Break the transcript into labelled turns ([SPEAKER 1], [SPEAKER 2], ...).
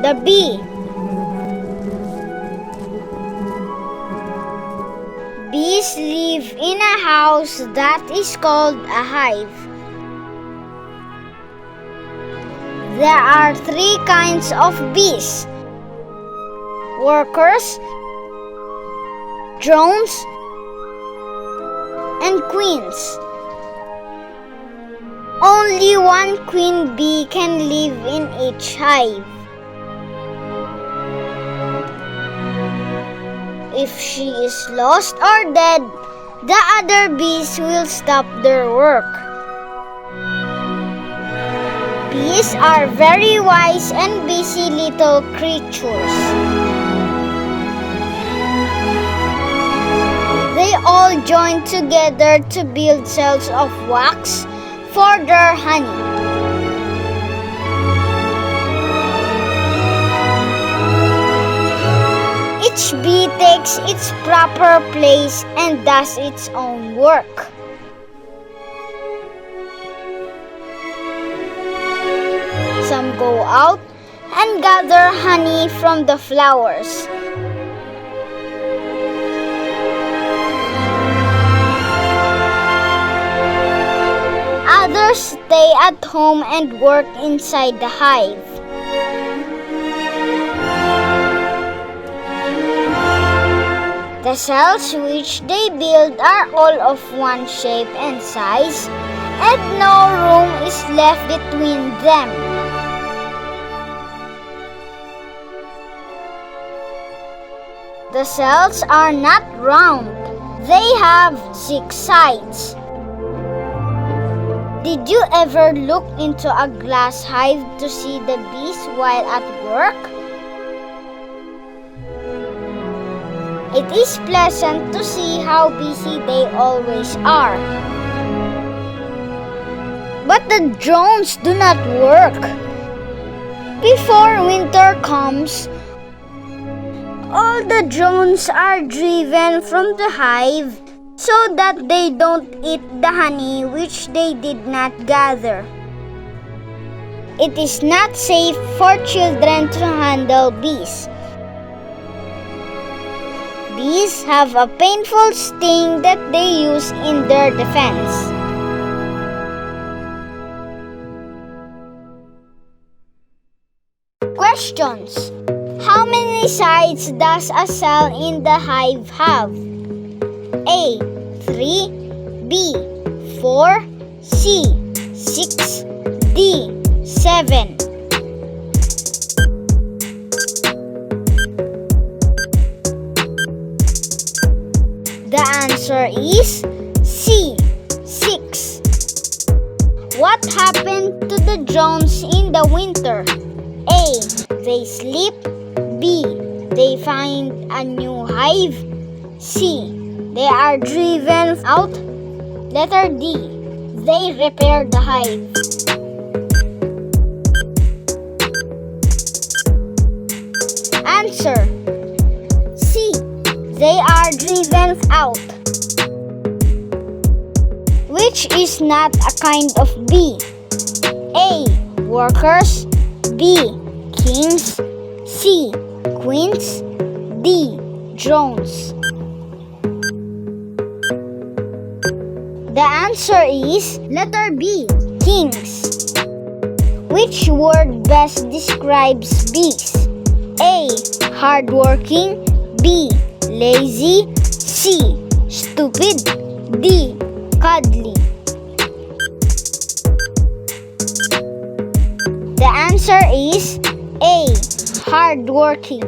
[SPEAKER 1] The bee. Bees live in a house that is called a hive. There are 3 kinds of bees: workers, drones, and queens. Only one queen bee can live in each hive. If she is lost or dead, the other bees will stop their work. Bees are very wise and busy little creatures. They all join together to build cells of wax for their honey. Each bee takes its proper place and does its own work. Some go out and gather honey from the flowers. Others stay at home and work inside the hive. The cells which they build are all of one shape and size, and no room is left between them. The cells are not round. They have 6 sides. Did you ever look into a glass hive to see the bees while at work? It is pleasant to see how busy they always are. But the drones do not work. Before winter comes, all the drones are driven from the hive so that they don't eat the honey which they did not gather. It is not safe for children to handle bees. Bees have a painful sting that they use in their defense. Questions. How many sides does a cell in the hive have? A. 3, B. 4, C. 6, D. 7. The answer is C. 6. What happened to the drones in the winter? A. They sleep. B. They find a new hive. C. They are driven out. Letter D. They repair the hive. Answer. C. They are driven out. Which is not a kind of bee? A. Workers. B. Kings. C. Queens. D. Drones. The answer is letter B. Kings. Which word best describes bees? A. Hardworking. B. Lazy. C. Stupid. D. Cuddly. The answer is A. Hardworking.